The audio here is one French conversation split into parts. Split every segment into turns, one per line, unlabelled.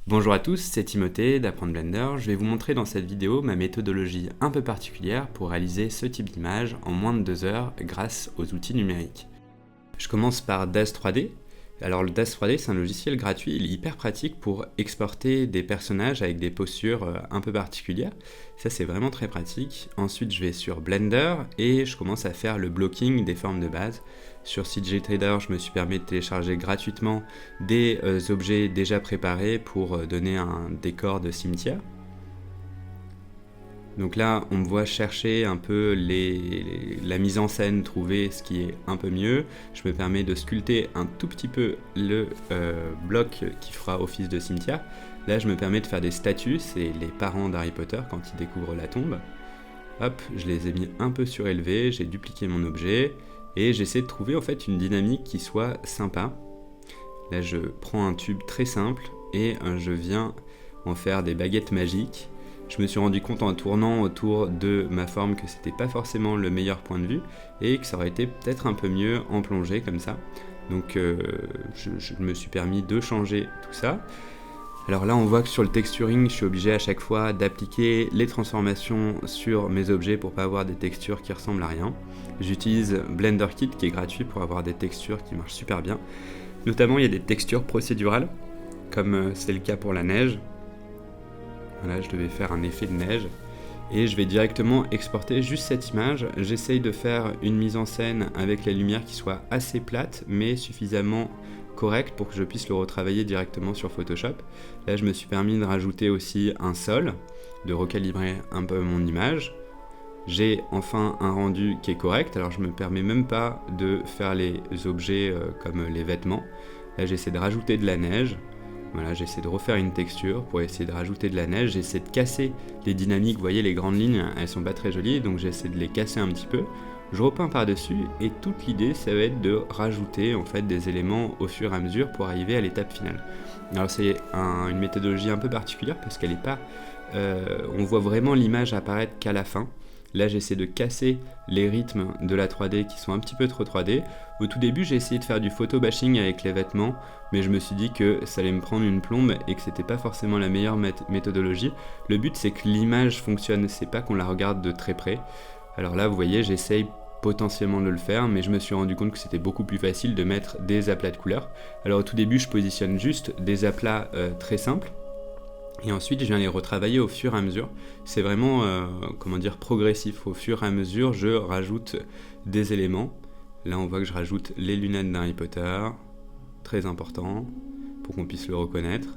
Bonjour à tous, c'est Timothée d'Apprendre Blender. Je vais vous montrer dans cette vidéo ma méthodologie un peu particulière pour réaliser ce type d'image en moins de 2 heures grâce aux outils numériques. Je commence par Daz 3D. Alors le Daz 3D, c'est un logiciel gratuit, il est hyper pratique pour exporter des personnages avec des postures un peu particulières. Ça c'est vraiment très pratique. Ensuite je vais sur Blender et je commence à faire le blocking des formes de base. Sur CGTrader, je me suis permis de télécharger gratuitement des objets déjà préparés pour donner un décor de cimetière. Donc là, on me voit chercher un peu la mise en scène, trouver ce qui est un peu mieux. Je me permets de sculpter un tout petit peu le bloc qui fera office de cimetière. Là, je me permets de faire des statues, c'est les parents d'Harry Potter quand ils découvrent la tombe. Hop, je les ai mis un peu surélevés, j'ai dupliqué mon objet et j'essaie de trouver en fait une dynamique qui soit sympa. Là, je prends un tube très simple et je viens en faire des baguettes magiques. Je me suis rendu compte en tournant autour de ma forme que c'était pas forcément le meilleur point de vue et que ça aurait été peut-être un peu mieux en plongée comme ça. Donc je me suis permis de changer tout ça. Alors là on voit que sur le texturing je suis obligé à chaque fois d'appliquer les transformations sur mes objets pour pas avoir des textures qui ressemblent à rien. J'utilise Blender Kit qui est gratuit pour avoir des textures qui marchent super bien. Notamment il y a des textures procédurales comme c'est le cas pour la neige. Voilà, je devais faire un effet de neige et je vais directement exporter juste cette image. J'essaye de faire une mise en scène avec la lumière qui soit assez plate mais suffisamment correcte pour que je puisse le retravailler directement sur Photoshop. Là, je me suis permis de rajouter aussi un sol, de recalibrer un peu mon image. J'ai enfin un rendu qui est correct, alors je me permets même pas de faire les objets comme les vêtements. Là, j'essaie de rajouter de la neige. Voilà, j'essaie de refaire une texture pour essayer de rajouter de la neige, j'essaie de casser les dynamiques, vous voyez les grandes lignes, elles sont pas très jolies, donc j'essaie de les casser un petit peu. Je repeins par-dessus et toute l'idée ça va être de rajouter en fait des éléments au fur et à mesure pour arriver à l'étape finale. Alors c'est une méthodologie un peu particulière parce qu'elle est pas... on voit vraiment l'image apparaître qu'à la fin. Là, j'essaie de casser les rythmes de la 3D qui sont un petit peu trop 3D. Au tout début, j'ai essayé de faire du photo bashing avec les vêtements, mais je me suis dit que ça allait me prendre une plombe et que c'était pas forcément la meilleure méthodologie. Le but, c'est que l'image fonctionne, c'est pas qu'on la regarde de très près. Alors là, vous voyez, j'essaye potentiellement de le faire, mais je me suis rendu compte que c'était beaucoup plus facile de mettre des aplats de couleurs. Alors au tout début, je positionne juste des aplats très simples. Et ensuite, je viens les retravailler au fur et à mesure. C'est vraiment, progressif. Au fur et à mesure, je rajoute des éléments. Là, on voit que je rajoute les lunettes d'Harry Potter. Très important, pour qu'on puisse le reconnaître.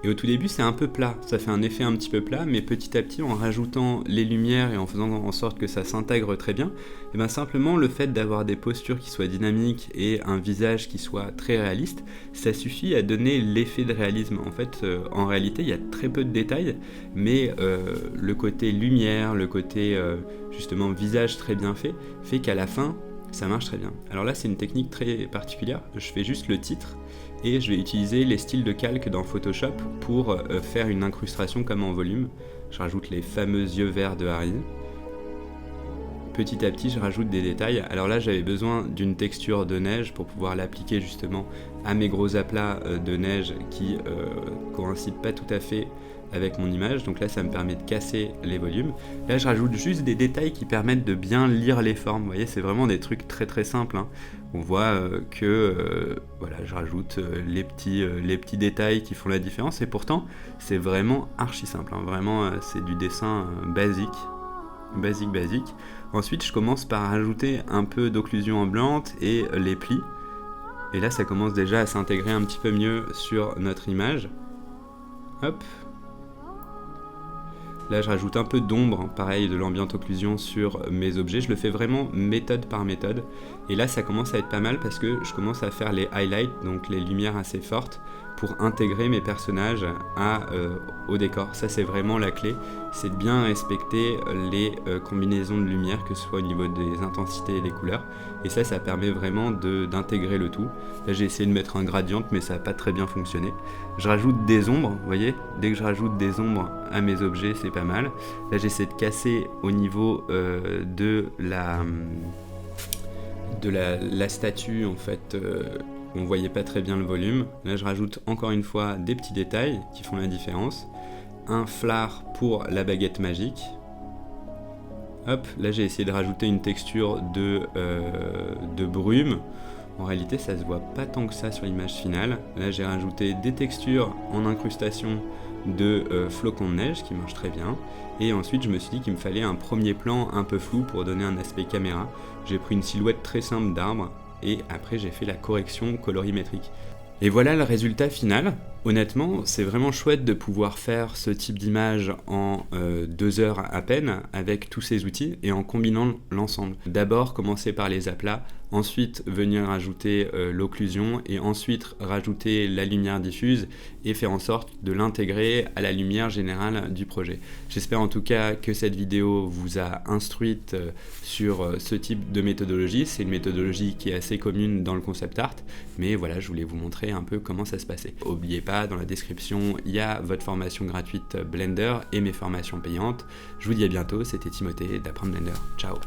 Et au tout début, c'est un peu plat. Ça fait un effet un petit peu plat, mais petit à petit, en rajoutant les lumières et en faisant en sorte que ça s'intègre très bien, et bien simplement le fait d'avoir des postures qui soient dynamiques et un visage qui soit très réaliste, ça suffit à donner l'effet de réalisme. En fait, en réalité, il y a très peu de détails, mais le côté lumière, le côté justement visage très bien fait qu'à la fin, ça marche très bien. Alors là, c'est une technique très particulière. Je fais juste le titre et je vais utiliser les styles de calque dans Photoshop pour faire une incrustation comme en volume. Je rajoute les fameux yeux verts de Harry. Petit à petit, je rajoute des détails. Alors là, j'avais besoin d'une texture de neige pour pouvoir l'appliquer justement à mes gros aplats de neige qui coïncident pas tout à fait avec mon image, donc là ça me permet de casser les volumes. Là je rajoute juste des détails qui permettent de bien lire les formes, vous voyez c'est vraiment des trucs très très simples, hein. On voit voilà, je rajoute les petits détails qui font la différence et pourtant c'est vraiment archi simple, hein. Vraiment c'est du dessin basique. Ensuite je commence par rajouter un peu d'occlusion ambiante et les plis, et là ça commence déjà à s'intégrer un petit peu mieux sur notre image. Hop. Là, je rajoute un peu d'ombre, pareil, de l'ambient occlusion sur mes objets. Je le fais vraiment méthode par méthode. Et là, ça commence à être pas mal parce que je commence à faire les highlights, donc les lumières assez fortes, pour intégrer mes personnages au décor. Ça, c'est vraiment la clé. C'est de bien respecter les combinaisons de lumière, que ce soit au niveau des intensités et des couleurs. Et ça permet vraiment d'intégrer le tout. Là, j'ai essayé de mettre un gradient, mais ça n'a pas très bien fonctionné. Je rajoute des ombres, vous voyez. Dès que je rajoute des ombres à mes objets, c'est pas mal. Là, j'essaie de casser au niveau de la statue, en fait, on voyait pas très bien le volume. Là je rajoute encore une fois des petits détails qui font la différence. Un flard pour la baguette magique. Hop, là j'ai essayé de rajouter une texture de brume. En réalité ça se voit pas tant que ça sur l'image finale. Là j'ai rajouté des textures en incrustation de flocons de neige qui marchent très bien. Et ensuite je me suis dit qu'il me fallait un premier plan un peu flou pour donner un aspect caméra. J'ai pris une silhouette très simple d'arbre et après j'ai fait la correction colorimétrique. Et voilà le résultat final. Honnêtement, c'est vraiment chouette de pouvoir faire ce type d'image en 2 heures à peine avec tous ces outils et en combinant l'ensemble. D'abord commencer par les aplats, ensuite venir rajouter l'occlusion et ensuite rajouter la lumière diffuse et faire en sorte de l'intégrer à la lumière générale du projet. J'espère en tout cas que cette vidéo vous a instruite sur ce type de méthodologie. C'est une méthodologie qui est assez commune dans le concept art, mais voilà, je voulais vous montrer un peu comment ça se passait. N'oubliez pas, dans la description, il y a votre formation gratuite Blender et mes formations payantes. Je vous dis à bientôt, c'était Timothée d'Apprendre Blender. Ciao!